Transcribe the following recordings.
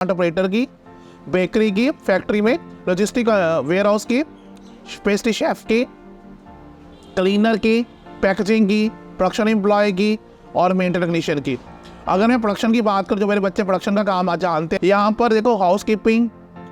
Operator की, bakery की, factory में लॉजिस्टिक वेयर हाउस की, पेस्ट्री शेफ की, क्लीनर की, पैकेजिंग की, प्रोडक्शन एम्प्लॉय की और मेंटेन टेक्नीशियन की। अगर मैं प्रोडक्शन की बात करूँ, जो मेरे बच्चे प्रोडक्शन का काम आज जानते हैं, यहाँ पर देखो हाउस कीपिंग,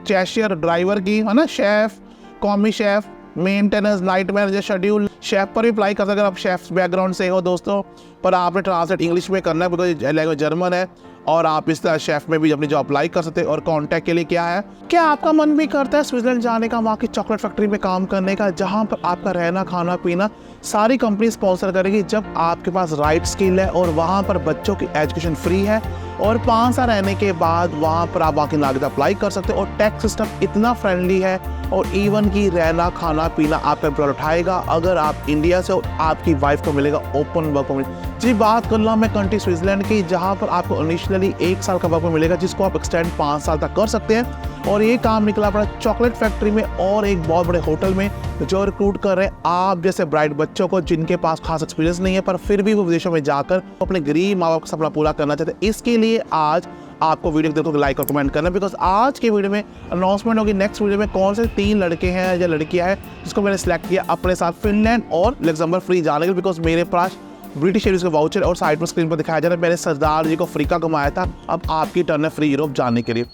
कैशियर, ड्राइवर की, है ना, chef, commis chef, maintenance, night manager, schedule, chef पर भी अप्लाई कर सकते अगर आप शेफ बैकग्राउंड से हो दोस्तों, पर आपने ट्रांसलेट इंग्लिश में करना है बिकॉज लैंग्वेज जर्मन है। और आप इस तरह शेफ में भी अपनी जॉब अप्लाई कर सकते हैं। और कॉन्टैक्ट के लिए क्या है, क्या आपका मन भी करता है स्विट्जरलैंड जाने का, वहाँ की चॉकलेट फैक्ट्री में काम करने का, जहाँ पर आपका रहना खाना पीना सारी कंपनी स्पॉन्सर करेगी जब आपके पास राइट स्किल है और वहाँ पर बच्चों की एजुकेशन फ्री है और 5 साल रहने के बाद वहाँ पर आप बाकी नागरिकता अप्लाई कर सकते हो। और टैक्स सिस्टम इतना फ्रेंडली है और इवन की रहना खाना पीना आपका एम्प्लॉयर उठाएगा। अगर आप इंडिया से हो, आपकी वाइफ को मिलेगा ओपन वर्क परमिट। जी बात कर रहा हूँ मैं कंट्री स्विट्जरलैंड की, जहाँ पर आपको इनिशियली 1 साल का वर्क परमिट मिलेगा जिसको आप एक्सटेंड 5 साल तक कर सकते हैं। और ये काम निकला पड़ा चॉकलेट फैक्ट्री में और एक बहुत बड़े होटल में जो रिक्रूट कर रहे हैं आप जैसे ब्राइट बच्चों को जिनके पास खास एक्सपीरियंस नहीं है पर फिर भी वो विदेशों में जाकर अपने गरीब माँ बाप का सपना पूरा करना चाहते हैं। इसके लिए आज आपको वीडियो देखो लाइक और कमेंट करना, बिकॉज आज के वीडियो में अनाउंसमेंट होगी नेक्स्ट वीडियो में कौन से 3 लड़के हैं या लड़कियां हैं जिसको मैंने सिलेक्ट किया अपने साथ फिनलैंड और लग्जमबर्ग फ्री जाने के लिए, बिकॉज मेरे पास ब्रिटिश एयरवेज का वाउचर और साइड पर स्क्रीन पर दिखाया जा रहा है मैंने सरदार जी को फ्री का घुमाया था। अब आपकी टर्न है फ्री यूरोप जाने के लिए।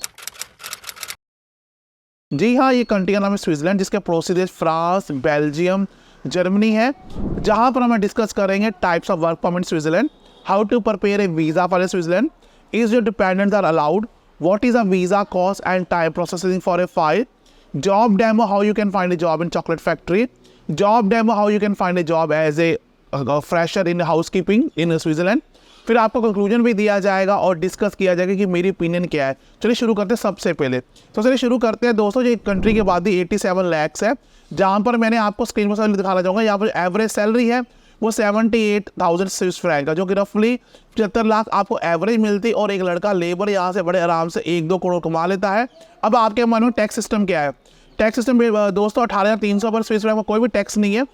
जी हाँ, ये कंट्री का नाम है स्विट्जरलैंड जिसके प्रोसीजर फ्रांस, बेल्जियम, जर्मनी है, जहाँ पर हम डिस्कस करेंगे types of work permit Switzerland, how to prepare a visa for a Switzerland, is your dependents are allowed, what is a visa cost and time processing for a file, job demo how you can find a job in chocolate factory, job demo how you can find a job as a fresher in housekeeping in Switzerland। फिर आपको conclusion भी दिया जाएगा और discuss किया जाएगा कि मेरी ओपिनियन क्या है। चलिए शुरू करते हैं सबसे पहले। तो चलिए शुरू करते हैं दोस्तों। जो कंट्री की आबादी 87 लाख है, जहाँ पर मैंने आपको स्क्रीन पर दिखाना चाहूँगा, यहाँ पर एवरेज सैलरी है वो 78,000 स्विस फ्रैंक का, जो कि रफली 75 लाख आपको एवरेज मिलती है। और एक लड़का लेबर यहाँ से बड़े आराम से 1-2 करोड़ कमा लेता है। अब आपके मन में टैक्स सिस्टम क्या है? टैक्स सिस्टम दोस्तों 18,300 पर स्विस फ्रैंक में कोई भी टैक्स नहीं है।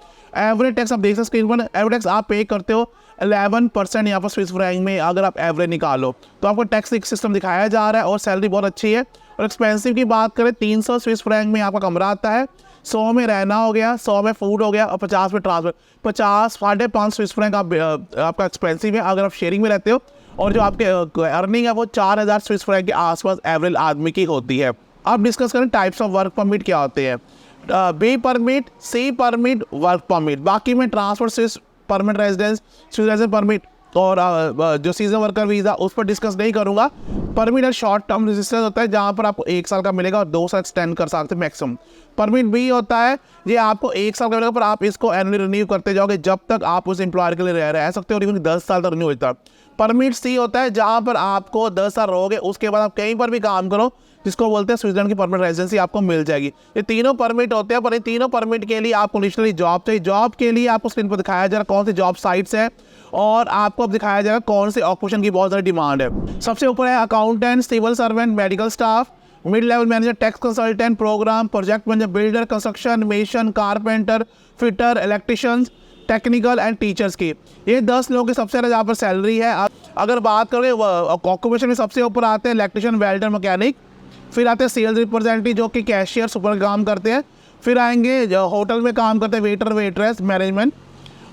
एवरेज टैक्स आप देख सकते स्क्रीन पर, एवरेज टैक्स आप पे करते हो 11% यहाँ पर स्विस फ्रैंक में। अगर आप एवरेज निकालो तो आपको टैक्स सिस्टम दिखाया जा रहा है और सैलरी बहुत अच्छी है। और एक्सपेंसिव की बात करें 300 स्विस फ्रैंक में आपका कमरा आता है, 100 में रहना हो गया, 100 में फूड हो गया और 50 में ट्रांसफर। 5.5 स्विस फ्रैंक आपका एक्सपेंसिव है अगर आप शेयरिंग में रहते हो। और जो आपके अर्निंग है वो 4,000 स्विस फ्रैंक के आसपास एवरेज आदमी की होती है। अब डिस्कस करें टाइप्स ऑफ वर्क परमिट क्या होते हैं। बी परमिट, सी परमिट, वर्क परमिट। बाकी में transfer Swiss permit, residence permit और जो सीजन वर्कर वीज़ा उस पर डिस्कस नहीं करूंगा। परमिट है शॉर्ट टर्म रेजिस्टेंस होता है जहां पर आपको 1 साल का मिलेगा और 2 साल एक्सटेंड कर सकते हैं मैक्सिमम। परमिट बी होता है ये आपको 1 साल का मिलेगा पर आप इसको एनुअली रिन्यू करते जाओगे जब तक आप उस एम्प्लॉयर के लिए रह सकते हो और इवन 10 साल तक रिन्यू होता है। परमिट सी होता है जहां पर आपको 10 साल रहोगे उसके बाद आप कहीं पर भी काम करो जिसको बोलते हैं स्विट्जरलैंड की परमिट रेजिडेंसी आपको मिल जाएगी। ये तीनों परमिट होते हैं पर इन तीनों परमिट के लिए आपको इंडिविजुअली जॉब चाहिए। जॉब के लिए आपको स्क्रीन पर दिखाया जा रहा है कौन सी जॉब साइट्स है और आपको अब दिखाया जाएगा कौन से ऑक्यूपेशन की बहुत ज़्यादा डिमांड है। सबसे ऊपर है accountant, civil servant, medical staff, mid level manager, tax consultant, programme project manager, builder, construction, mason, carpenter, fitter, electricians, technical and teachers की। ये 10 लोगों की सबसे ज़्यादा यहाँ पर सैलरी है। अगर बात करें ऑक्यूपेशन में सबसे ऊपर आते हैं इलेक्ट्रिशियन, वेल्डर, मैकेनिक, फिर आते हैं सेल्स रिप्रेजेंटेटिव जो कि कैशियर सुपर काम करते हैं, फिर आएंगे जो होटल में काम करते हैं वेटर, वेट्रेस, मैनेजमेंट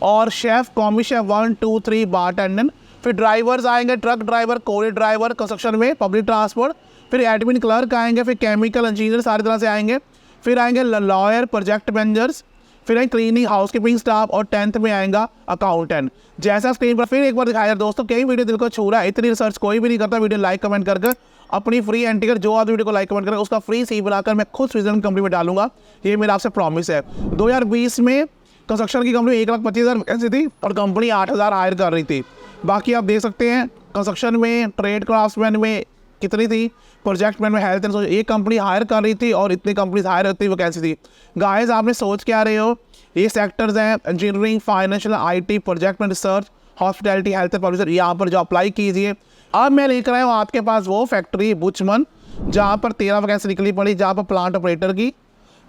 और शेफ़, कॉमी शेफ़ 1, 2, 3, बार टेंडेंट, फिर ड्राइवर्स आएंगे, truck driver, courier driver, construction में पब्लिक ट्रांसपोर्ट, फिर एडमिन क्लर्क आएंगे, फिर केमिकल इंजीनियर सारी तरह से आएंगे, फिर आएंगे लॉयर, प्रोजेक्ट मैनेजर्स, फिर आएंगे क्लीनिंग, हाउसकीपिंग स्टाफ और 10th में आएगा अकाउंटेंट। जैसा स्क्रीन पर फिर एक बार दिखाया दोस्तों, कई वीडियो दिल को छू रहा है, इतनी रिसर्च कोई भी नहीं करता। वीडियो लाइक कमेंट करके अपनी फ्री एंटिकर जो आदमी वीडियो को लाइक कमेंट करेगा उसका फ्री सी बनाकर मैं खुद स्विट्जरलैंड कंपनी में डालूंगा, ये मेरा आपसे प्रॉमिस है। 2020 में कंस्ट्रक्शन की कंपनी 1,25,000 वैकेंसी थी और कंपनी 8,000 हायर कर रही थी। बाकी आप देख सकते हैं कंस्ट्रक्शन में, ट्रेड क्राफ्ट्समैन में कितनी थी, प्रोजेक्ट मैन में, हेल्थ एंड सोशल, एक कंपनी हायर कर रही थी और इतनी कंपनी हायर होती वैकेंसी थी। गाइस आपने सोच क्या रहे हो, ये सेक्टर्स हैं engineering, financial, IT, project man, research, hospitality, health and publicity, यहाँ पर जो अप्लाई कीजिए। अब मैं लेकर आया हूँ आपके पास वो फैक्ट्री बुचमन जहाँ पर 13 वैकेंसी निकली पड़ी, जहाँ पर प्लांट ऑपरेटर की,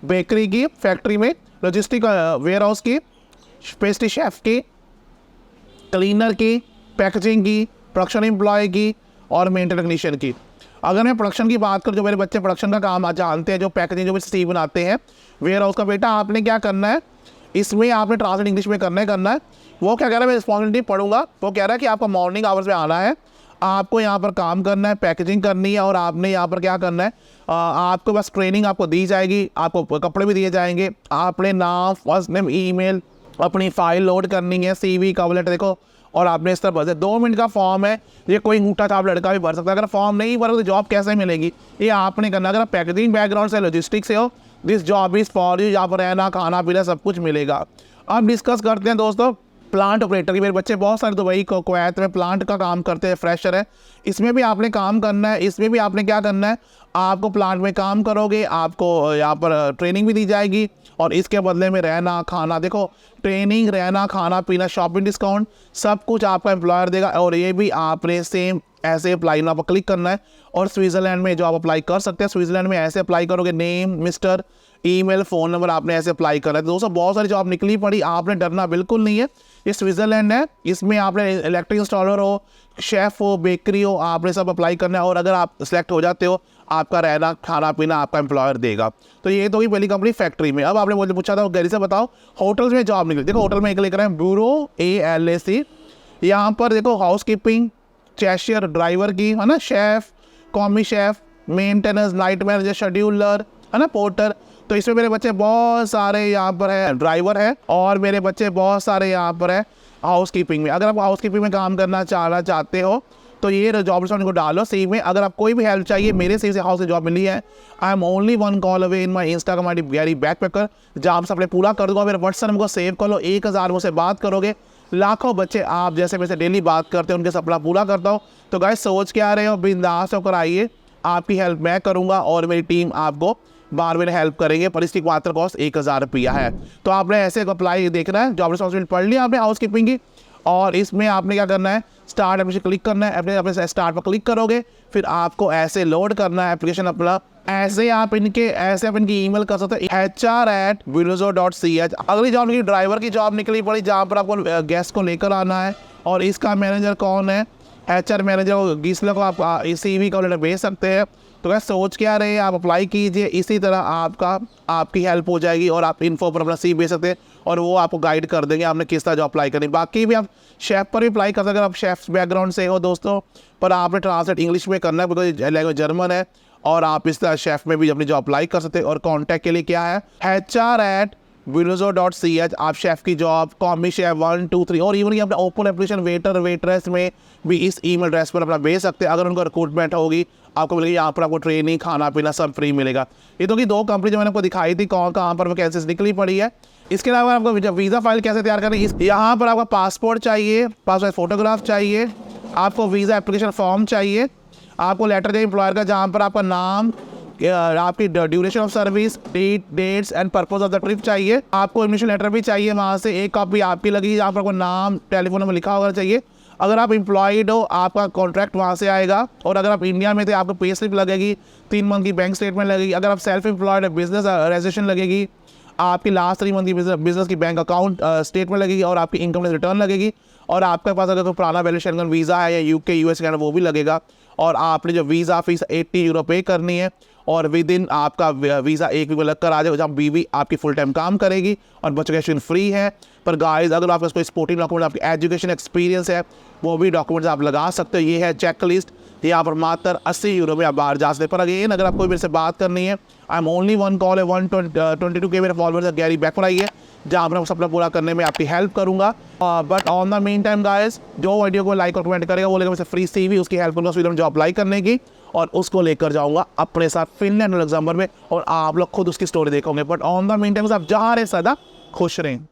बेकरी की, फैक्ट्री में लॉजिस्टिक वेयर हाउस की, पेस्ट्री शेफ की, क्लीनर की, पैकेजिंग की, प्रोडक्शन एम्प्लॉय की और मेंटेन टेक्नीशियन की। अगर मैं प्रोडक्शन की बात करूँ, जो मेरे बच्चे प्रोडक्शन का काम जानते हैं, जो पैकेजिंग जो भी सी बनाते हैं वेयर हाउस का, बेटा आपने क्या करना है, इसमें आपने ट्रांसलेट इंग्लिश में करना है। वो क्या कह रहा है, मैं रिस्पॉन्सिबिलिटी पढ़ूंगा। वो कह रहा है कि आपको मॉर्निंग आवर्स में आना है, आपको यहाँ पर काम करना है, पैकेजिंग करनी है, और आपने यहाँ पर क्या करना है, आपको बस ट्रेनिंग आपको दी जाएगी, आपको कपड़े भी दिए जाएंगे, आपने नाम, फर्स्ट नेम, ईमेल, अपनी फाइल लोड करनी है, CV, कवर लेटर देखो, और आपने इस तरह भर 2 मिनट का फॉर्म है, ये कोई अंगूठा छाप लड़का भी भर सकता है। अगर फॉर्म नहीं भरोगे तो जॉब कैसे मिलेगी, ये आपने करना। अगर आप पैकेजिंग बैकग्राउंड से, लॉजिस्टिक्स से हो, this job is for you. यहाँ पर रहना, खाना पीना सब कुछ मिलेगा। अब डिस्कस करते हैं दोस्तों प्लांट ऑपरेटर की। मेरे बच्चे बहुत सारे दुबई को कुवैत में प्लांट का काम करते हैं, फ्रेशर है। इसमें भी आपने काम करना है, इसमें भी आपने क्या करना है, आपको प्लांट में काम करोगे, आपको यहाँ पर ट्रेनिंग भी दी जाएगी, और इसके बदले में रहना, खाना, देखो ट्रेनिंग, रहना, खाना पीना, शॉपिंग डिस्काउंट, सब कुछ आपका एम्प्लॉयर देगा। और ये भी आपने सेम ऐसे अप्लाई ना पर क्लिक करना है, और स्विट्ज़रलैंड में जो आप अप्लाई कर सकते हैं, स्विट्ज़रलैंड में ऐसे अप्लाई करोगे, name, mister, email, phone number, आपने ऐसे अप्लाई करना है। तो दोस्तों बहुत सारी जॉब निकली पड़ी, आपने डरना बिल्कुल नहीं है। ये स्विट्ज़रलैंड है, इसमें आपने इलेक्ट्रिक इंस्टॉलर हो, शेफ़ हो, बेकरी हो, आपने सब अप्लाई करना है। और अगर आप सेलेक्ट हो जाते हो, आपका रहना, खाना पीना आपका एम्प्लॉयर देगा। तो ये तो ही पहली कंपनी फैक्ट्री में। अब आपने मुझे पूछा था गैरी से बताओ होटल्स में जॉब निकली। देखो होटल में एक लिख रहे हैं ब्यूरो ALAC, यहाँ पर देखो हाउस कीपिंग, चैशियर, ड्राइवर की है ना, chef, commis chef, maintenance, night manager, scheduler है ना, पोर्टर। तो इसमें मेरे बच्चे बहुत सारे यहाँ पर है, ड्राइवर है, और मेरे बच्चे बहुत सारे यहाँ पर है हाउस कीपिंग में। अगर आप हाउस कीपिंग में काम करना चाहते हो तो ये जॉब रिस्पॉन्स को डालो CV में। अगर आप कोई भी हेल्प चाहिए, मेरे CV से हाउस की जॉब मिली है। I am only 1 call away in my Instagram ID Gary backpacker, जहाँ से अपने पूरा कर दूंगा। मेरे व्हाट्सएप नंबर को सेव कर लो, 1000 मुझसे बात करोगे। लाखों बच्चे आप जैसे मेरे से डेली बात करते हैं, उनके सपना पूरा करता हूँ। तो गाइस सोच के आ रहे हो, बिंदास होकर आइए, आपकी हेल्प मैं करूँगा और मेरी टीम आपको बार बार हेल्प करेंगे। पर इसकी मात्र कॉस्ट 1000 रुपया है। तो आपने ऐसे अप्लाई देखना है, जॉब रिस्पॉन्सिबिलिटी पढ़ लिया आपने हाउस कीपिंग की, और इसमें आपने क्या करना है, स्टार्ट एप्लीकेशन क्लिक करना है। अपने स्टार्ट पर क्लिक करोगे, फिर आपको ऐसे लोड करना है एप्लीकेशन अपना। ऐसे आप इनकी ईमेल कर सकते हैं HR@wilozo.ch। अगली जॉब निकली ड्राइवर की जॉब निकली पड़ी, जहाँ पर आपको गेस्ट को लेकर आना है, और इसका मैनेजर कौन है, HR मैनेजर गीसला को आप CV का लेटर भेज सकते हैं। तो क्या सोच क्या रहे हैं, आप अप्लाई कीजिए। इसी तरह आपकी हेल्प हो जाएगी, और आप इन्फो पर अपना CV भेज सकते हैं, और वो आपको गाइड कर देंगे आपने किस तरह जॉब अप्लाई करनी। बाकी भी आप शेफ़ पर भी अप्लाई कर सकते हैं, अगर आप शेफ़ बैकग्राउंड से हो दोस्तों। पर आपने ट्रांसलेट इंग्लिश में करना है, बिकॉज लैंग्वेज जर्मन है, और आप इस तरह शेफ़ में भी अपनी जॉब अप्लाई कर सकते हैं। और कॉन्टैक्ट के लिए क्या है, HR@wilozo.ch। आप शेफ़ की जॉब, कॉमी शेफ़ 1 2 3, और इवन कि अपना ओपन एप्लीकेशन वेटर वेटरेस में भी इस ईमेल एड्रेस पर अपना भेज सकते हैं। अगर उनको रिक्रूटमेंट होगी, आपको मिलेगी यहाँ पर, आपको ट्रेनिंग, खाना पीना सब फ्री मिलेगा। ये तो कि 2 कंपनी जो मैंने आपको दिखाई थी, कहाँ पर वैकेंसीज निकली पड़ी है। इसके अलावा आपको वीज़ा फाइल कैसे तैयार करनी है, यहाँ पर आपका पासपोर्ट चाहिए, पासपोर्ट फोटोग्राफ चाहिए, आपको वीज़ा एप्लीकेशन फॉर्म चाहिए, आपको लेटर चाहिए एम्प्लॉयर का, जहाँ पर आपका नाम, आपकी duration of service, dates and purpose of the trip चाहिए। आपको इन्विटेशन लेटर भी चाहिए, वहाँ से एक कॉपी आपकी लगेगी, जहाँ पर आपको नाम, टेलीफोन नंबर लिखा होना चाहिए। अगर आप एम्प्लॉयड हो, आपका कॉन्ट्रैक्ट वहाँ से आएगा। और अगर आप इंडिया में थे, आपको पे स्लिप लगेगी, 3 मंथ की बैंक स्टेटमेंट लगेगी। अगर आप सेल्फ एम्प्लॉयड है, बिजनेस रजिस्ट्रेशन लगेगी, आपकी लास्ट 3 मंथ की बिजनेस की बैंक अकाउंट स्टेटमेंट लगेगी, और आपकी इनकम टैक्स रिटर्न लगेगी। और आपके पास अगर कोई पुराना वैलिड शेंगन वीज़ा है, या UK US कैनेडा, वो भी लगेगा। और आपने जो वीज़ा फीस 80 यूरो पे करनी है, और विद इन आपका वीज़ा 1 वीक में लग कर आ जाएगा, जहाँ बीवी आपकी फुल टाइम काम करेगी, और बच्चों का एजुकेशन फ्री है। पर गाइस अगर आपके पास कोई स्पोर्टिंग डॉक्यूमेंट, आपकी एजुकेशन एक्सपीरियंस है, वो भी डॉक्यूमेंट्स आप लगा सकते हो। ये है चेक लिस्ट, यहाँ पर मात्र 80 यूरो में आप बाहर जा सकते हैं। पर अगेन अगर आपको मेरे से बात करनी है, आई एम ओनली 1 कॉल है, 122K मेरे फॉलोअर्स है, गैरी बैक पर आइए, जहाँ पर मैं सपना पूरा करने में आपकी हेल्प करूँगा। But on the mean time guys, जो वीडियो को लाइक और कमेंट करेगा, वो लेकर मुझसे फ्री CV उसकी हेल्प करूँगा स्वीडन में जॉब अप्लाई करने की, और उसको लेकर जाऊँगा अपने साथ फिनलैंड और लग्जमबर्ग में, और आप लोग खुद उसकी स्टोरी देखोगे। But on the mean time आप जहाँ रहे सदा खुश रहें।